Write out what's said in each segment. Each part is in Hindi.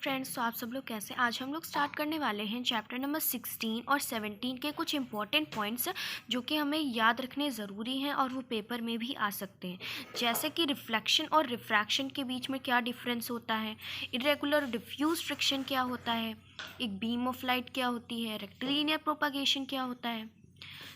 फ्रेंड्स, तो आप सब लोग कैसे। आज हम लोग स्टार्ट करने वाले हैं चैप्टर नंबर 16 और 17 के कुछ इंपॉर्टेंट पॉइंट्स जो कि हमें याद रखने ज़रूरी हैं और वो पेपर में भी आ सकते हैं। जैसे कि रिफ्लेक्शन और रिफ्रैक्शन के बीच में क्या डिफरेंस होता है, इरेगुलर डिफ्यूज फ्रिक्शन क्या होता है, एक बीम ऑफ लाइट क्या होती है, रेक्टिलिनियर प्रोपागेशन क्या होता है।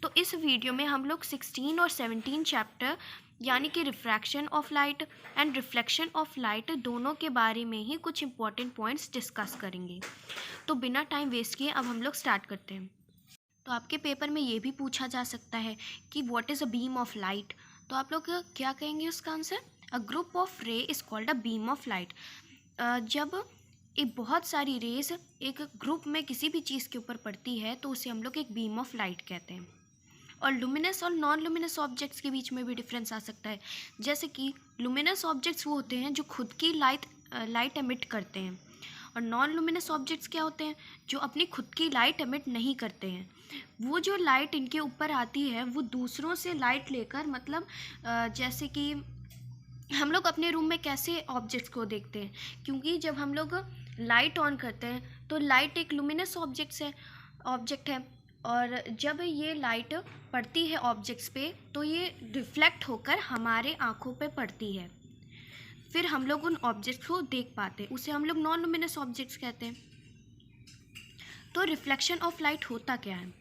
तो इस वीडियो में हम लोग 16 और 17 चैप्टर यानी कि refraction of light and reflection of light दोनों के बारे में ही कुछ इंपॉर्टेंट पॉइंट्स डिस्कस करेंगे। तो बिना टाइम वेस्ट किए अब हम लोग स्टार्ट करते हैं। तो आपके पेपर में ये भी पूछा जा सकता है कि what is a beam of light. तो आप लोग क्या कहेंगे उसका आंसर? अ ग्रुप ऑफ रे is called a beam of light. जब एक बहुत सारी रेस एक ग्रुप में किसी भी चीज़ के ऊपर पड़ती है तो उसे हम लोग एक बीम ऑफ लाइट कहते हैं। और लुमिनस और नॉन लुमिनस ऑब्जेक्ट्स के बीच में भी डिफरेंस आ सकता है। जैसे कि लुमिनस ऑब्जेक्ट्स वो होते हैं जो खुद की लाइट एमिट करते हैं, और नॉन लुमिनस ऑब्जेक्ट्स क्या होते हैं जो अपनी खुद की लाइट एमिट नहीं करते हैं। वो जो लाइट इनके ऊपर आती है वो दूसरों से लाइट लेकर, मतलब जैसे कि हम लोग अपने रूम में कैसे ऑब्जेक्ट्स को देखते हैं, क्योंकि जब हम लोग लाइट ऑन करते हैं तो लाइट एक लुमिनस ऑब्जेक्ट है, और जब ये लाइट पड़ती है ऑब्जेक्ट्स पे तो ये रिफ्लेक्ट होकर हमारे आँखों पे पड़ती है, फिर हम लोग उन ऑब्जेक्ट्स को देख पाते हैं, उसे हम लोग नॉन लुमिनस ऑब्जेक्ट्स कहते हैं। तो रिफ्लेक्शन ऑफ लाइट होता क्या है?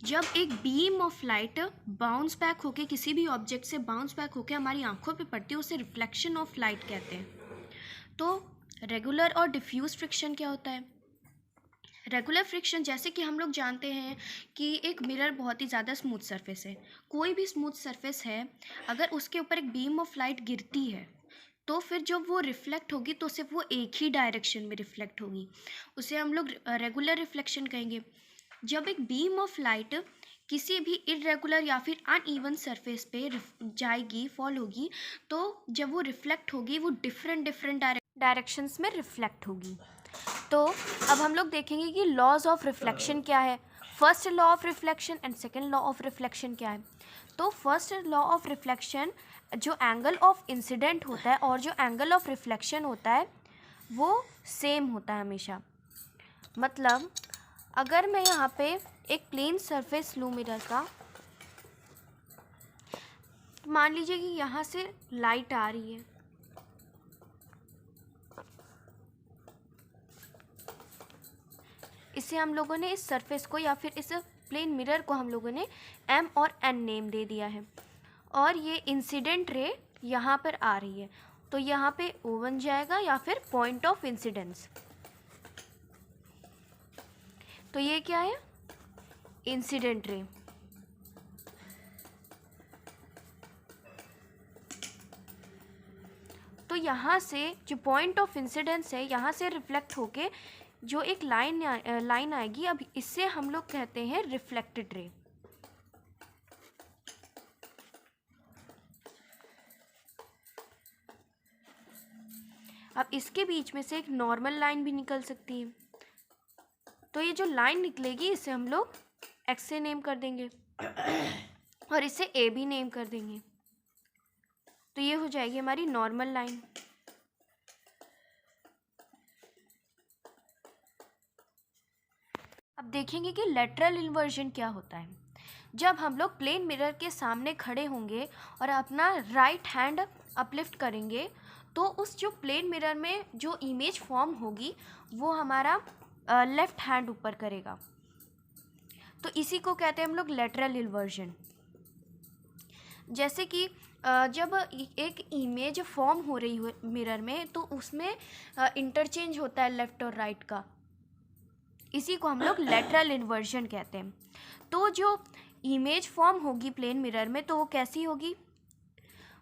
जब एक beam of light bounce back होके किसी भी ऑब्जेक्ट से बाउंस बैक होके हमारी आंखों पे पड़ती है उसे रिफ्लेक्शन ऑफ लाइट कहते हैं। तो रेगुलर और डिफ्यूज फ्रिक्शन क्या होता है? रेगुलर फ्रिक्शन, जैसे कि हम लोग जानते हैं कि एक मिरर बहुत ही ज़्यादा स्मूथ सरफेस है। कोई भी स्मूथ सरफेस है, अगर उसके ऊपर एक बीम ऑफ लाइट गिरती है तो फिर जब वो रिफ्लेक्ट होगी तो सिर्फ वो एक ही डायरेक्शन में रिफ्लेक्ट होगी, उसे हम लोग रेगुलर रिफ्लेक्शन कहेंगे। जब एक बीम ऑफ लाइट किसी भी इरेगुलर या फिर अनइवन सरफेस पे जाएगी, फॉल होगी, तो जब वो रिफ्लेक्ट होगी वो डिफरेंट डायरेक्शंस में रिफ्लेक्ट होगी। तो अब हम लोग देखेंगे कि लॉज ऑफ रिफ्लेक्शन क्या है, first law of reflection and second law of reflection क्या है। तो फर्स्ट लॉ ऑफ रिफ्लेक्शन, जो एंगल ऑफ इंसिडेंट होता है और जो एंगल ऑफ रिफ्लेक्शन होता है वो सेम होता है हमेशा। मतलब अगर मैं यहाँ पे एक प्लेन सरफेस लूँ मिरर का, तो मान लीजिए कि यहाँ से लाइट आ रही है, इसे हम लोगों ने, इस सरफेस को या फिर इस प्लेन मिरर को हम लोगों ने M और N नेम दे दिया है, और ये इंसिडेंट रे यहाँ पर आ रही है, तो यहाँ पे O बन जाएगा या फिर पॉइंट ऑफ इंसिडेंस। तो ये क्या है? Incident ray. तो यहाँ से जो पॉइंट ऑफ इंसिडेंस है, यहाँ से रिफ्लेक्ट होके जो एक लाइन आएगी, अब इससे हम लोग कहते हैं रिफ्लेक्टेड रे। अब इसके बीच में से एक नॉर्मल लाइन भी निकल सकती है, तो ये जो लाइन निकलेगी इसे हम लोग एक्स से नेम कर देंगे और इसे ए भी नेम कर देंगे, तो ये हो जाएगी हमारी नॉर्मल लाइन। अब देखेंगे कि लेटरल इन्वर्जन क्या होता है। जब हम लोग प्लेन मिरर के सामने खड़े होंगे और अपना राइट हैंड अपलिफ्ट करेंगे तो उस जो प्लेन मिरर में जो इमेज फॉर्म होगी वो हमारा लेफ्ट हैंड ऊपर करेगा, तो इसी को कहते हैं हम लोग लेटरल इन्वर्जन। जैसे कि जब एक इमेज फॉर्म हो रही हो मिरर में तो उसमें इंटरचेंज होता है लेफ़्ट और राइट का, इसी को हम लोग लेटरल इन्वर्जन कहते हैं। तो जो इमेज फॉर्म होगी प्लेन मिरर में तो वो कैसी होगी?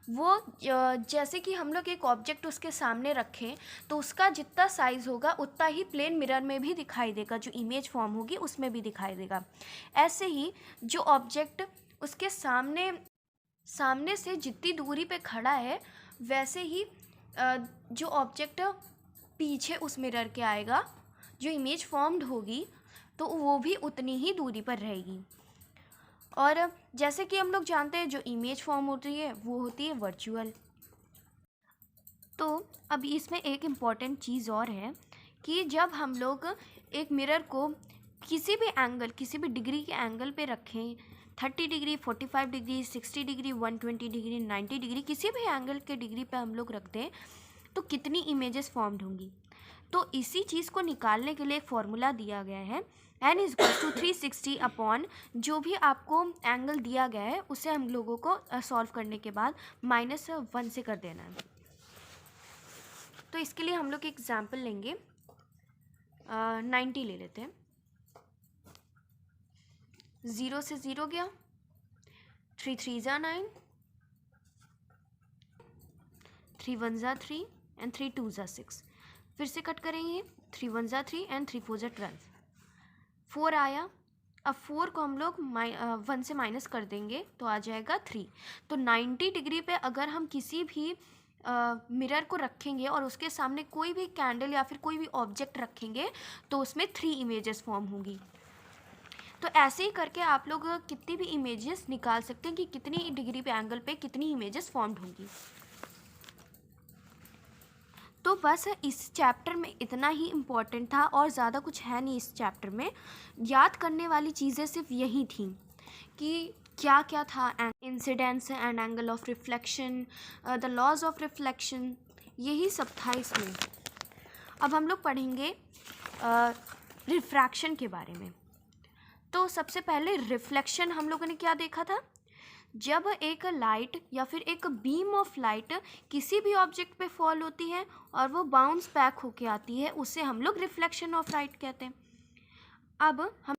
वो जैसे कि हम लोग एक ऑब्जेक्ट उसके सामने रखें तो उसका जितना साइज़ होगा उतना ही प्लेन मिरर में भी दिखाई देगा, जो इमेज फॉर्म होगी उसमें भी दिखाई देगा। ऐसे ही जो ऑब्जेक्ट उसके सामने से जितनी दूरी पे खड़ा है वैसे ही जो ऑब्जेक्ट पीछे उस मिरर के आएगा, जो इमेज फॉर्म्ड होगी तो वो भी उतनी ही दूरी पर रहेगी। और जैसे कि हम लोग जानते हैं जो इमेज फॉर्म होती है वो होती है वर्चुअल। तो अभी इसमें एक इम्पॉर्टेंट चीज़ और है कि जब हम लोग एक मिरर को किसी भी एंगल, किसी भी डिग्री के एंगल पे रखें, 30 degree, 45 degree, 60 degree, 120 degree, 90 degree, किसी भी एंगल के डिग्री पे हम लोग रख दें तो कितनी इमेजेस फॉर्म्ड होंगी। तो इसी चीज़ को निकालने के लिए एक फॉर्मूला दिया गया है, n is equal to 360 upon जो भी आपको एंगल दिया गया है उसे हम लोगों को सॉल्व करने के बाद -1 से कर देना है। तो इसके लिए हम लोग एक एग्जाम्पल लेंगे, 90 ले लेते हैं। 0 से 0 गया, 3 3 ज़ा 9, 3 1 ज़ा 3 एंड 3 2 ज़ा 6। फिर से कट करेंगे, 3 1 ज़ा 3 एंड 3 4 ज़ा 12। 4 आया, अब 4 को हम लोग 1 से माइनस कर देंगे तो आ जाएगा 3। तो 90 डिग्री पे अगर हम किसी भी मिरर को रखेंगे और उसके सामने कोई भी कैंडल या फिर कोई भी ऑब्जेक्ट रखेंगे तो उसमें 3 इमेजेस फॉर्म होंगी। तो ऐसे ही करके आप लोग कितनी भी इमेजेस निकाल सकते हैं कि कितनी डिग्री पे एंगल पे कितनी इमेजेस फॉर्म्ड होंगी। तो बस इस चैप्टर में इतना ही इम्पोर्टेंट था और ज़्यादा कुछ है नहीं इस चैप्टर में। याद करने वाली चीज़ें सिर्फ यही थी कि क्या क्या था, incidence and angle of reflection, the laws of reflection, यही सब था इसमें। अब हम लोग पढ़ेंगे रिफ्रैक्शन के बारे में। तो सबसे पहले रिफ्लेक्शन हम लोगों ने क्या देखा था, जब एक लाइट या फिर एक बीम ऑफ लाइट किसी भी ऑब्जेक्ट पे फॉल होती है और वो बाउंस बैक होके आती है उसे हम लोग रिफ्लेक्शन ऑफ लाइट कहते हैं। अब हम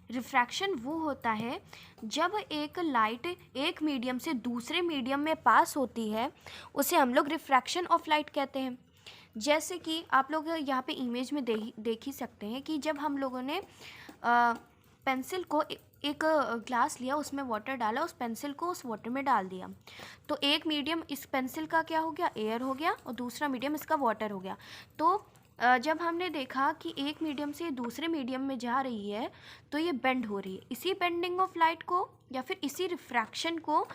रिफ्रैक्शन वो होता है जब एक लाइट एक मीडियम से दूसरे मीडियम में पास होती है उसे हम लोग रिफ्रैक्शन ऑफ लाइट कहते हैं। जैसे कि आप लोग यहाँ पे इमेज में देख ही सकते हैं कि जब हम लोगों ने पेंसिल को एक ग्लास लिया, उसमें वाटर डाला, उस पेंसिल को उस वाटर में डाल दिया, तो एक मीडियम इस पेंसिल का क्या हो गया, एयर हो गया, और दूसरा मीडियम इसका वाटर हो गया। तो जब हमने देखा कि एक मीडियम से दूसरे मीडियम में जा रही है तो ये बेंड हो रही है। इसी बेंडिंग ऑफ लाइट को या फिर इसी रिफ्रैक्शन को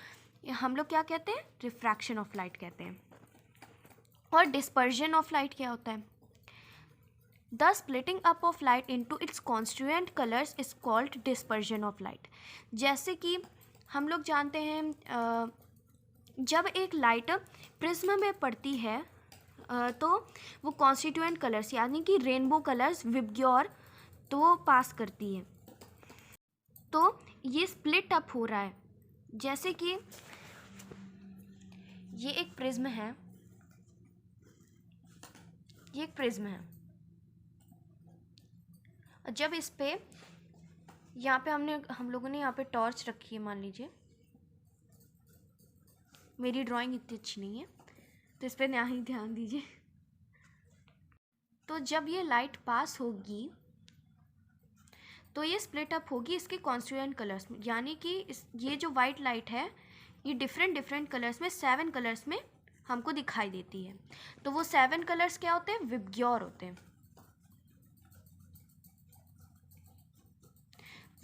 हम लोग क्या कहते हैं, रिफ्रैक्शन ऑफ लाइट कहते हैं। और डिस्पर्जन ऑफ लाइट क्या होता है, the splitting up of light into its constituent colours is called dispersion of light. जैसे कि हम लोग जानते हैं जब एक लाइट प्रिज्म में पड़ती है तो वो कॉन्स्टिट्यूएंट कलर्स यानी कि रेनबो कलर्स विबग्योर तो वो पास करती है। तो ये स्प्लिट अप हो रहा है, जैसे कि ये एक प्रिज्म है, ये एक प्रिज्म है। जब इस पे यहाँ पे हम लोगों ने यहाँ पे टॉर्च रखी है, मान लीजिए, मेरी ड्राइंग इतनी अच्छी नहीं है तो इस पे नहीं ध्यान दीजिए। तो जब ये लाइट पास होगी तो ये स्प्लिट अप होगी इसके कॉन्स्टिट्यूएंट कलर्स में, यानी कि ये जो वाइट लाइट है ये डिफरेंट कलर्स में 7 कलर्स में हमको दिखाई देती है। तो वो 7 कलर्स क्या होते हैं, विबग्योर होते हैं।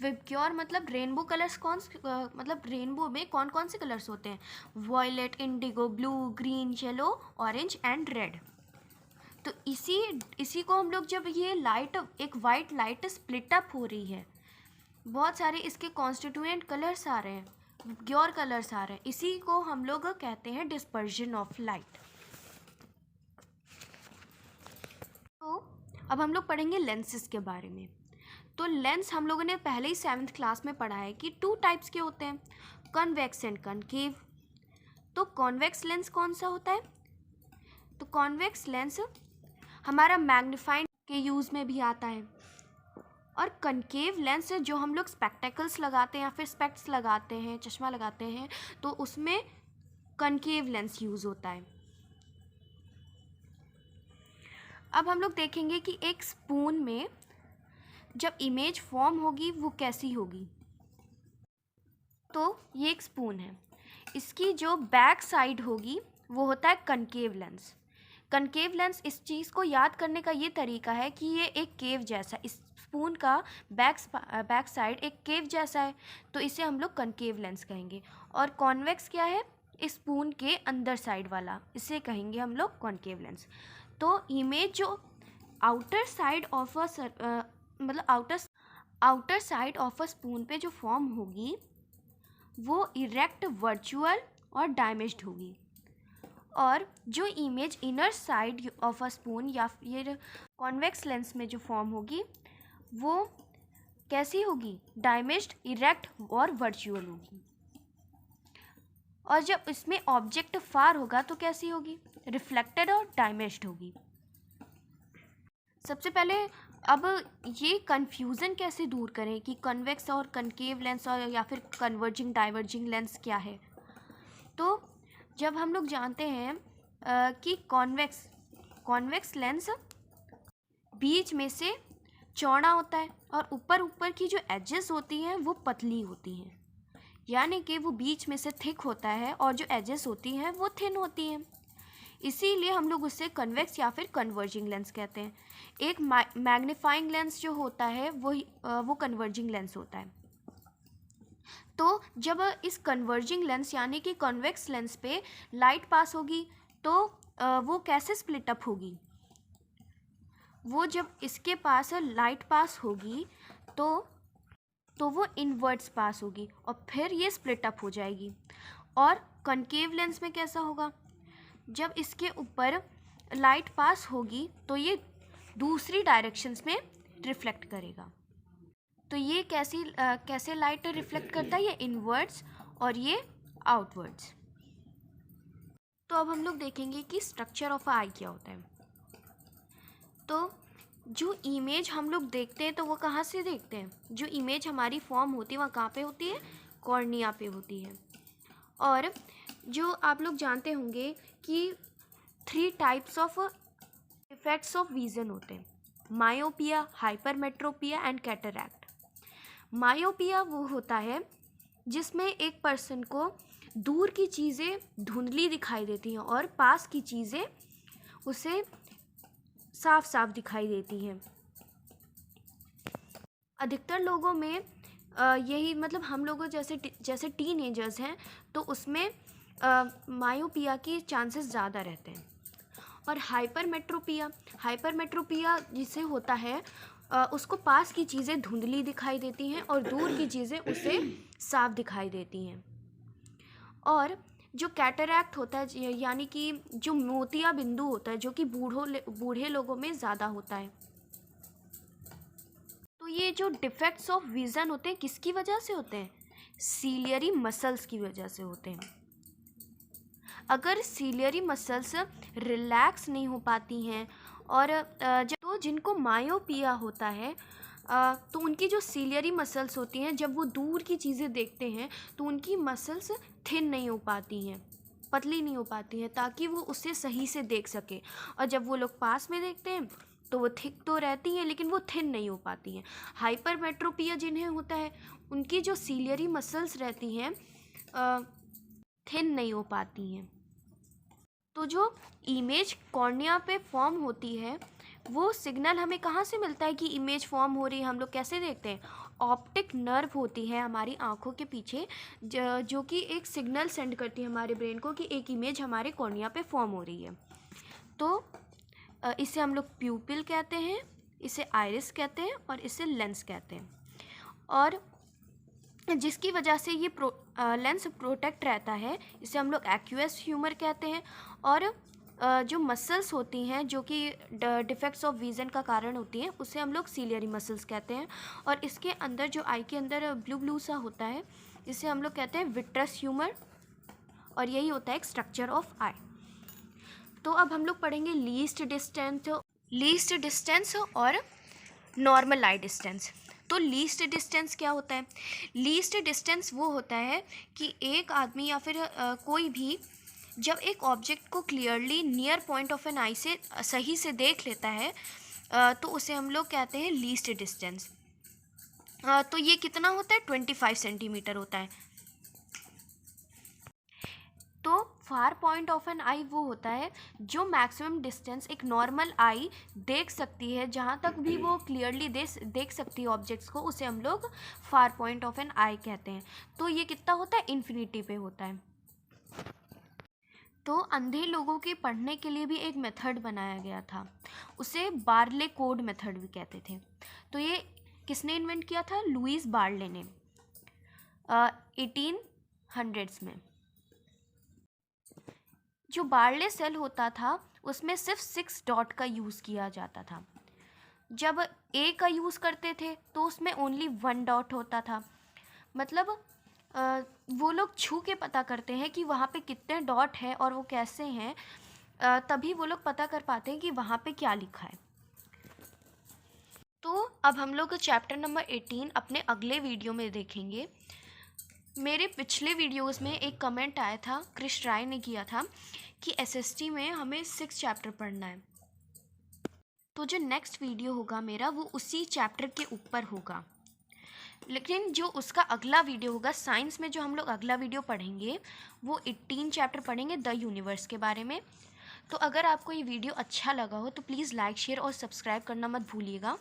विबग्योर मतलब रेनबो कलर्स मतलब रेनबो में कौन कौन से कलर्स होते हैं, violet, indigo, blue, green, yellow, orange and red. तो इसी को हम लोग जब ये लाइट, एक वाइट लाइट स्प्लिट अप हो रही है, बहुत सारे इसके कॉन्स्टिट्यूएंट कलर्स आ रहे हैं, विबग्योर कलर्स आ रहे हैं, इसी को हम लोग कहते हैं डिस्पर्जन ऑफ लाइट। तो अब हम लोग पढ़ेंगे लेंसेज के बारे में। तो लेंस हम लोगों ने पहले ही 7th क्लास में पढ़ा है कि 2 टाइप्स के होते हैं, कॉन्वेक्स एंड कनकेव। तो कॉन्वेक्स लेंस कौन सा होता है, तो कॉन्वेक्स लेंस हमारा मैग्नीफाइंग के यूज़ में भी आता है, और कनकेव लेंस जो हम लोग स्पेक्टेकल्स लगाते हैं या फिर स्पेक्ट्स लगाते हैं, चश्मा लगाते हैं, तो उसमें कनकेव लेंस यूज़ होता है। अब हम लोग देखेंगे कि एक स्पून में जब इमेज फॉर्म होगी वो कैसी होगी। तो ये एक स्पून है, इसकी जो बैक साइड होगी वो होता है कनकेव लेंस। कनकेव लेंस, इस चीज़ को याद करने का ये तरीका है कि ये एक केव जैसा, इस स्पून का बैक साइड एक केव जैसा है, तो इसे हम लोग कनकेव लेंस कहेंगे। और कॉन्वेक्स क्या है, इस स्पून के अंदर साइड वाला, इसे कहेंगे हम लोग कॉन्केव लेंस। तो इमेज जो outer side of outer side of a spoon पे जो फॉर्म होगी वो इरेक्ट, वर्चुअल और डायमेज्ड होगी। और जो image inner side of a spoon या फिर कॉन्वेक्स लेंस में जो फॉर्म होगी वो कैसी होगी? डायमेज्ड, इरेक्ट और वर्चुअल होगी। और जब इसमें ऑब्जेक्ट फार होगा तो कैसी होगी? रिफ्लेक्टेड और डायमेज्ड होगी। सबसे पहले अब ये कन्फ्यूज़न कैसे दूर करें कि कन्वेक्स और कनकेव लेंस और या फिर कन्वर्जिंग डाइवर्जिंग लेंस क्या है। तो जब हम लोग जानते हैं कि कॉन्वेक्स लेंस बीच में से चौड़ा होता है और ऊपर की जो एजेस होती हैं वो पतली होती हैं, यानी कि वो बीच में से थिक होता है और जो एजेस होती हैं वो थिन होती हैं। इसीलिए हम लोग उससे कन्वेक्स या फिर कन्वर्जिंग लेंस कहते हैं। एक मैग्नीफाइंग लेंस जो होता है वो कन्वर्जिंग लेंस होता है। तो जब इस कन्वर्जिंग लेंस यानी कि कॉन्वेक्स लेंस पे लाइट पास होगी तो वो कैसे स्प्लिट अप होगी? वो जब इसके पास लाइट पास होगी तो वो इनवर्ट्स पास होगी और फिर ये स्प्लिट अप हो जाएगी। और कनकेव लेंस में कैसा होगा? जब इसके ऊपर लाइट पास होगी तो ये दूसरी डायरेक्शंस में रिफ्लेक्ट करेगा। तो ये कैसे लाइट रिफ्लेक्ट करता है? ये इनवर्ड्स और ये आउटवर्ड्स। तो अब हम लोग देखेंगे कि स्ट्रक्चर ऑफ आई क्या होता है। तो जो इमेज हम लोग देखते हैं तो वो कहाँ से देखते हैं? जो इमेज हमारी फॉर्म होती है वहाँ कहाँ पे होती है? कॉर्निया पे होती है। और जो आप लोग जानते होंगे कि 3 types of effects of vision होते हैं: myopia, hypermetropia and cataract. Myopia वो होता है जिसमें एक पर्सन को दूर की चीज़ें धुंधली दिखाई देती हैं और पास की चीज़ें उसे साफ साफ दिखाई देती हैं। अधिकतर लोगों में यही मतलब हम लोगों जैसे टीनेजर्स हैं तो उसमें मायोपिया के चांसेस ज़्यादा रहते हैं। और हाइपरमेट्रोपिया जिसे होता है उसको पास की चीज़ें धुंधली दिखाई देती हैं और दूर की चीज़ें उसे साफ दिखाई देती हैं। और जो कैटरैक्ट होता है यानी कि जो मोतिया बिंदु होता है जो कि बूढ़े लोगों में ज़्यादा होता है। तो ये जो डिफेक्ट्स ऑफ विज़न होते हैं किसकी वजह से होते हैं? सीलियरी मसल्स की वजह से होते हैं। अगर सीलियरी मसल्स रिलैक्स नहीं हो पाती हैं और तो जिनको मायोपिया होता है तो उनकी जो सीलियरी मसल्स होती हैं जब वो दूर की चीज़ें देखते हैं तो उनकी मसल्स थिन नहीं हो पाती हैं, पतली नहीं हो पाती हैं ताकि वो उसे सही से देख सके। और जब वो लोग पास में देखते हैं तो वो थिक तो रहती हैं लेकिन वो थिन नहीं हो पाती हैं। हाइपरमेट्रोपिया जिन्हें होता है उनकी जो सीलियरी मसल्स रहती हैं थिन नहीं हो पाती हैं। तो जो इमेज कॉर्निया पे फॉर्म होती है वो सिग्नल हमें कहाँ से मिलता है कि इमेज फॉर्म हो रही है? हम लोग कैसे देखते हैं? ऑप्टिक नर्व होती है हमारी आँखों के पीछे जो कि एक सिग्नल सेंड करती है हमारे ब्रेन को कि एक इमेज हमारे कॉर्निया पे फॉर्म हो रही है। तो इसे हम लोग प्यूपिल कहते हैं, इसे आइरिस कहते हैं और इसे लेंस कहते हैं। और जिसकी वजह से ये लेंस प्रोटेक्ट रहता है इसे हम लोग एक्यूएस ह्यूमर कहते हैं। और जो मसल्स होती हैं जो कि डिफेक्ट्स ऑफ विज़न का कारण होती हैं उसे हम लोग सीलियरी मसल्स कहते हैं। और इसके अंदर जो आई के अंदर ब्लू ब्लू सा होता है इसे हम लोग कहते हैं विट्रस ह्यूमर और यही होता है एक स्ट्रक्चर ऑफ आई। तो अब हम लोग पढ़ेंगे लीस्ट डिस्टेंस और नॉर्मल आई डिस्टेंस। तो लीस्ट डिस्टेंस क्या होता है? लीस्ट डिस्टेंस वो होता है कि एक आदमी या फिर कोई भी जब एक ऑब्जेक्ट को clearly near point of an eye से सही से देख लेता है तो उसे हम लोग कहते हैं लीस्ट डिस्टेंस। तो ये कितना होता है? 25 सेंटीमीटर होता है। तो फार पॉइंट ऑफ एन आई वो होता है जो मैक्सिमम डिस्टेंस एक नॉर्मल आई देख सकती है, जहाँ तक भी वो क्लियरली देख सकती है ऑब्जेक्ट्स को, उसे हम लोग फार पॉइंट ऑफ एन आई कहते हैं। तो ये कितना होता है? इन्फिनिटी पे होता है। तो अंधे लोगों के पढ़ने के लिए भी एक मेथड बनाया गया था, उसे बार्ले कोड मेथड भी कहते थे। तो ये किसने इन्वेंट किया था? लुईस बार्ले ने 1800s में। जो बार्ले सेल होता था उसमें सिर्फ 6 डॉट का यूज़ किया जाता था। जब ए का यूज़ करते थे तो उसमें ओनली 1 डॉट होता था। मतलब वो लोग छू के पता करते हैं कि वहाँ पे कितने डॉट है और वो कैसे हैं, तभी वो लोग पता कर पाते हैं कि वहाँ पे क्या लिखा है। तो अब हम लोग चैप्टर नंबर 18 अपने अगले वीडियो में देखेंगे। मेरे पिछले वीडियोस में एक कमेंट आया था, क्रिश राय ने किया था कि एसएसटी में हमें 6 चैप्टर पढ़ना है। तो जो नेक्स्ट वीडियो होगा मेरा वो उसी चैप्टर के ऊपर होगा, लेकिन जो उसका अगला वीडियो होगा साइंस में, जो हम लोग अगला वीडियो पढ़ेंगे वो 18 चैप्टर पढ़ेंगे द यूनिवर्स के बारे में। तो अगर आपको ये वीडियो अच्छा लगा हो तो प्लीज़ लाइक शेयर और सब्सक्राइब करना मत भूलिएगा।